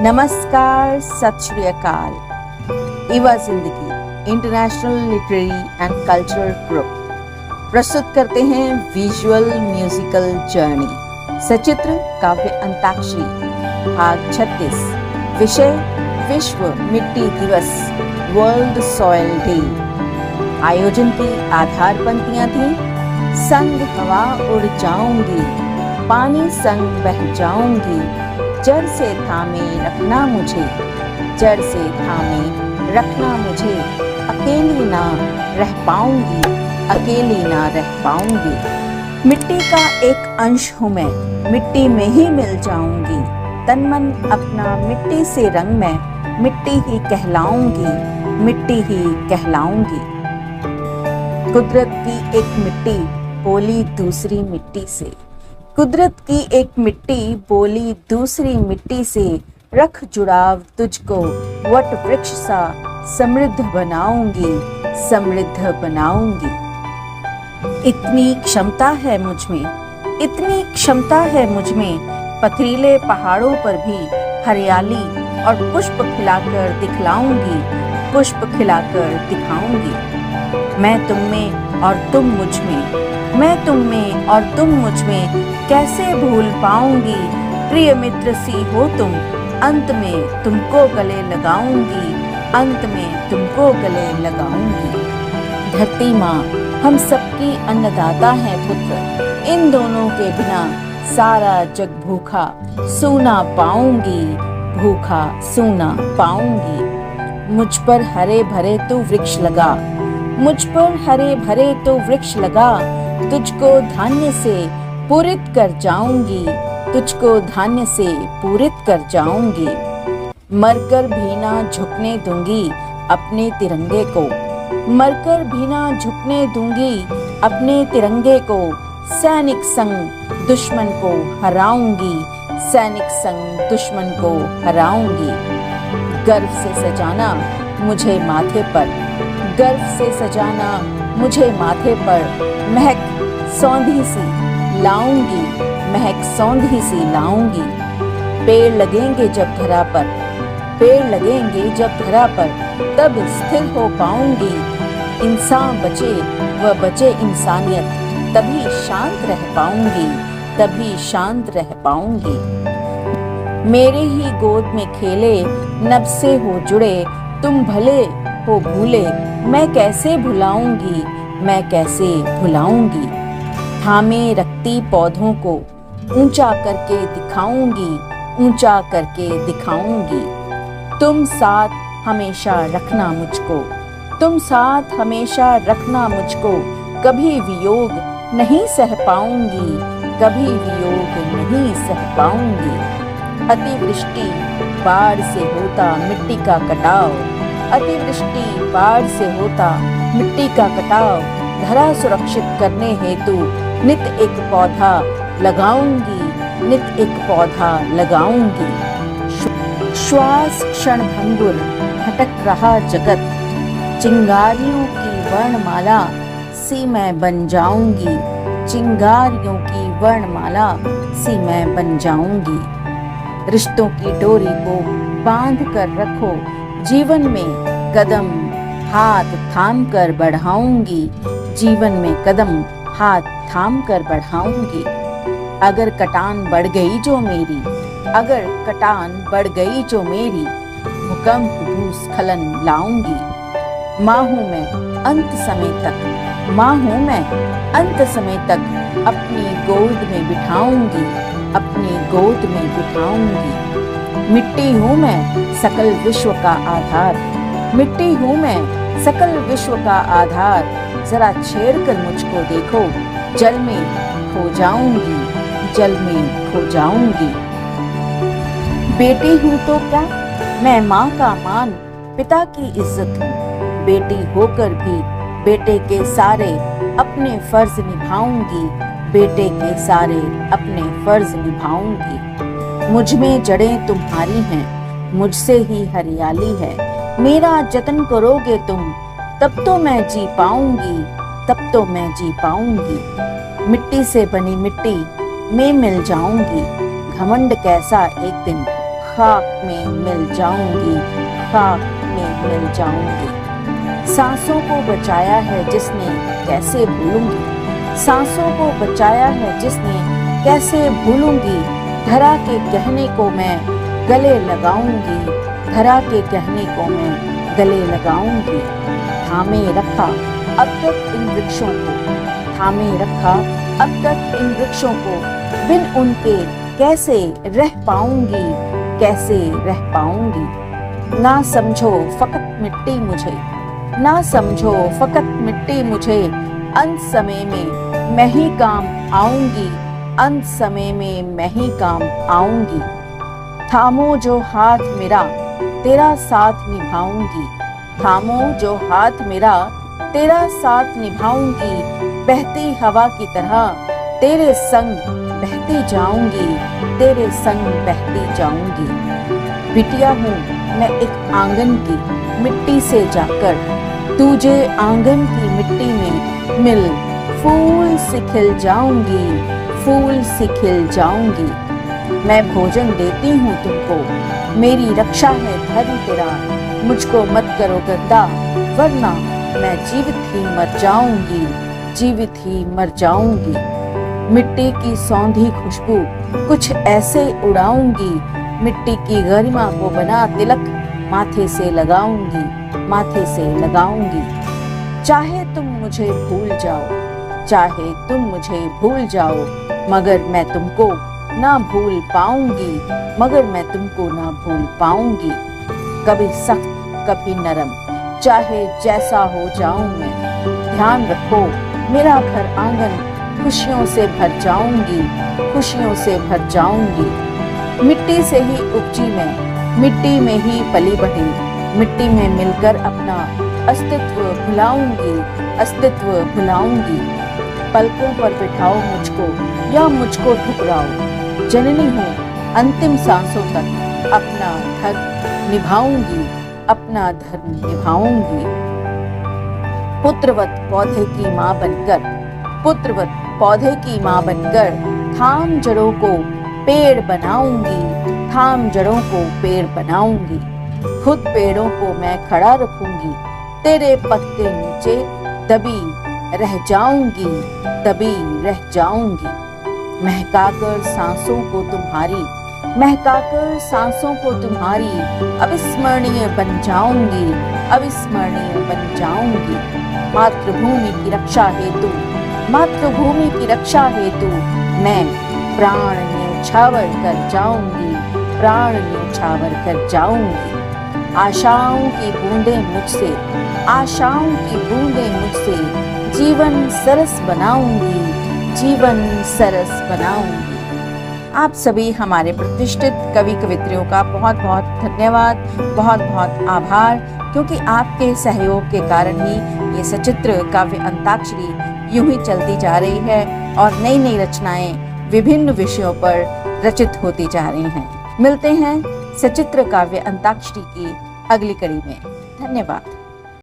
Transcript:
नमस्कार, सत श्री अकाल। युवा जिंदगी international literary and cultural group प्रस्तुत करते हैं विजुअल म्यूजिकल जर्नी सचित्र काव्य अंताक्षरी भाग 36। विषय विश्व मिट्टी दिवस, वर्ल्ड सॉइल डे। आयोजन की आधार पंक्तियां थी: संग हवा उड़ जाऊंगी, पानी संग बह जाऊंगी, जड़ से थामे रखना मुझे, जड़ से थामे रखना मुझे, अकेली ना रह पाऊंगी, अकेली ना रह पाऊंगी। मिट्टी का एक अंश हूँ मैं, मिट्टी में ही मिल जाऊंगी, तन मन अपना मिट्टी से रंग में, मिट्टी ही कहलाऊंगी, मिट्टी ही कहलाऊंगी। कुदरत की एक मिट्टी बोली दूसरी मिट्टी से, कुदरत की एक मिट्टी बोली दूसरी मिट्टी से, रख जुड़ाव तुझको वट वृक्ष सा, समृद्ध बनाऊंगी, समृद्ध बनाऊंगी। इतनी क्षमता है मुझ में, इतनी क्षमता है मुझ में, पथरीले पहाड़ों पर भी हरियाली और पुष्प खिलाकर दिखलाऊंगी, पुष्प खिलाकर दिखाऊंगी। मैं तुम में और तुम मुझ में, मैं तुम में और तुम मुझ में, कैसे भूल पाऊंगी। प्रिय मित्र सी हो तुम, अंत में तुमको गले लगाऊंगी, अंत में तुमको गले लगाऊंगी। धरती माँ हम सबकी अन्नदाता है पुत्र, इन दोनों के बिना सारा जग भूखा सूना पाऊंगी, भूखा सूना पाऊंगी। मुझ पर हरे भरे तो वृक्ष लगा, मुझ पर हरे भरे तो वृक्ष लगा, तुझको धान्य से पूरित कर जाऊंगी, तुझको धान्य से पूरित कर जाऊंगी। मरकर भी ना झुकने दूंगी अपने तिरंगे को, मरकर भी ना झुकने दूंगी अपने तिरंगे को। सैनिक संग दुश्मन को हराऊंगी, सैनिक संग दुश्मन को हराऊंगी। गर्व से सजाना मुझे माथे पर, गर्व से सजाना मुझे माथे पर, महक सौंधी सी लाऊंगी, महक सौंधी सी लाऊंगी। पेड़ लगेंगे जब धरा पर, पेड़ लगेंगे जब धरा पर, तब स्थिर हो पाऊंगी। इंसान बचे व बचे इंसानियत, तभी शांत रह पाऊंगी, तभी शांत रह पाऊंगी। मेरे ही गोद में खेले नभ से हो जुड़े, तुम भले हो भूले, मैं कैसे भुलाऊंगी, मैं कैसे भुलाऊंगी। थामे रखती पौधों को ऊंचा करके दिखाऊंगी, ऊंचा करके दिखाऊंगी। तुम साथ हमेशा रखना मुझको, तुम साथ हमेशा रखना मुझको, कभी वियोग नहीं सह पाऊंगी, कभी वियोग नहीं सह पाऊंगी। अतिवृष्टि बाढ़ से होता मिट्टी का कटाव, अतिवृष्टि बाढ़ से होता मिट्टी का कटाव, धरा सुरक्षित करने हेतु नित एक पौधा लगाऊंगी, नित एक पौधा लगाऊंगी। श्वास क्षण भंगुर भटक रहा जगत, चिंगारियों की वर्णमाला सी मैं बन जाऊंगी, चिंगारियों की वर्णमाला सी मैं बन जाऊंगी। रिश्तों की डोरी को बांध कर रखो, जीवन में कदम हाथ थाम कर बढ़ाऊंगी, जीवन में कदम हाथ थाम कर बढ़ाऊंगी। अगर कटान बढ़ गई जो मेरी, अगर कटान बढ़ गई जो मेरी, भूकंप भूस्खलन लाऊंगी। माँ हूँ मैं अंत समय तक, माँ हूँ मैं अंत समय तक, अपनी गोद में बिठाऊंगी, अपनी गोद में बिठाऊंगी। मिट्टी हूँ मैं सकल विश्व का आधार, मिट्टी हूँ मैं सकल विश्व का आधार, जरा छेड़ कर मुझको देखो, जल में खो जाऊंगी, जल में खो जाऊंगी। बेटी हूँ तो क्या, मैं माँ का मान, पिता की इज्जत हूँ, बेटी होकर भी बेटे के सारे अपने फर्ज निभाऊंगी, बेटे के सारे अपने फर्ज निभाऊंगी। मुझ में जड़ें तुम्हारी हैं, मुझसे ही हरियाली है, मेरा जतन करोगे तुम, तब तो मैं जी पाऊंगी, तब तो मैं जी पाऊंगी। मिट्टी से बनी मिट्टी में मिल जाऊंगी, घमंड कैसा एक दिन खाक में मिल जाऊंगी, खाक में मिल जाऊंगी। सांसों को बचाया है जिसने कैसे भूलूंगी, सांसों को बचाया है जिसने कैसे भूलूंगी। धरा के कहने को मैं गले लगाऊंगी, धरा के कहने को मैं गले लगाऊंगी। थामे रखा अब तक इन वृक्षों को, थामे रखा अब तक इन वृक्षों को, बिन उनके कैसे रह पाऊंगी, कैसे रह पाऊंगी। ना समझो फकत मिट्टी मुझे, ना समझो फकत मिट्टी मुझे, अंत समय में मैं ही काम आऊंगी, अंत समय में मैं ही काम आऊंगी। थामो जो हाथ मेरा तेरा साथ निभाऊंगी, थामो जो हाथ मेरा तेरा साथ निभाऊंगी। बहती हवा की तरह तेरे संग बहती जाऊंगी, तेरे संग बहती जाऊंगी। बिटिया हूँ मैं एक आंगन की मिट्टी से जाकर, तुझे आंगन की मिट्टी में मिल फूल से खिल जाऊंगी, फूल से खिल जाऊंगी। मैं भोजन देती हूँ तुमको, मेरी रक्षा है धर्म तेरा। मुझको मत करो गंदा, वरना मैं जीवित ही मर जाऊंगी, जीवित ही मर जाऊंगी। मिट्टी की सौंधी खुशबू कुछ ऐसे उड़ाऊंगी, मिट्टी की गरिमा को बना तिलक माथे से लगाऊंगी, माथे से लगाऊंगी। चाहे तुम मुझे भूल जाओ, चाहे तुम मुझे भूल जाओ, मगर मैं तुमको ना भूल पाऊंगी, मगर मैं तुमको ना भूल पाऊंगी। कभी सख्त कभी नरम, चाहे जैसा हो जाऊं मैं, ध्यान रखो मेरा घर आंगन खुशियों से भर जाऊंगी, खुशियों से भर जाऊंगी। मिट्टी से ही उपजी मैं, मिट्टी में ही पली बढ़ी, मिट्टी में मिलकर अपना अस्तित्व भुलाऊंगी, अस्तित्व भुलाऊंगी। पलकों पर बिठाओ मुझको या मुझको ठुकराओ, जननी हूँ अंतिम सांसों तक अपना धर्म निभाऊंगी, अपना धर्म निभाऊंगी। पुत्रवत पौधे की माँ बनकर, पुत्रवत पौधे की माँ बनकर थाम जड़ों को पेड़ बनाऊंगी, थाम जड़ों को पेड़ बनाऊंगी। खुद पेड़ों को मैं खड़ा रखूंगी, तेरे पत्ते नीचे दबी रह जाऊंगी, दबी रह जाऊंगी। महकाकर सांसों को तुम्हारी, महकाकर सांसों को तुम्हारी अविस्मरणीय बन जाऊंगी, अविस्मरणीय बन जाऊंगी। मातृभूमि की रक्षा हेतु, मातृभूमि की रक्षा हेतु मैं प्राण न्यौछावर कर जाऊंगी, प्राण न्यौछावर कर जाऊंगी। आशाओं की बूंदें मुझसे, आशाओं की बूंदें मुझसे जीवन सरस बनाऊंगी, जीवन सरस बनाऊंगी। आप सभी हमारे प्रतिष्ठित कवि कवित्रियों का बहुत बहुत धन्यवाद, बहुत बहुत आभार, क्योंकि आपके सहयोग के कारण ही ये सचित्र काव्य अंताक्षरी यूं ही चलती जा रही है और नई नई रचनाएं विभिन्न विषयों पर रचित होती जा रही हैं। मिलते हैं सचित्र काव्य अंताक्षरी की अगली कड़ी में। धन्यवाद।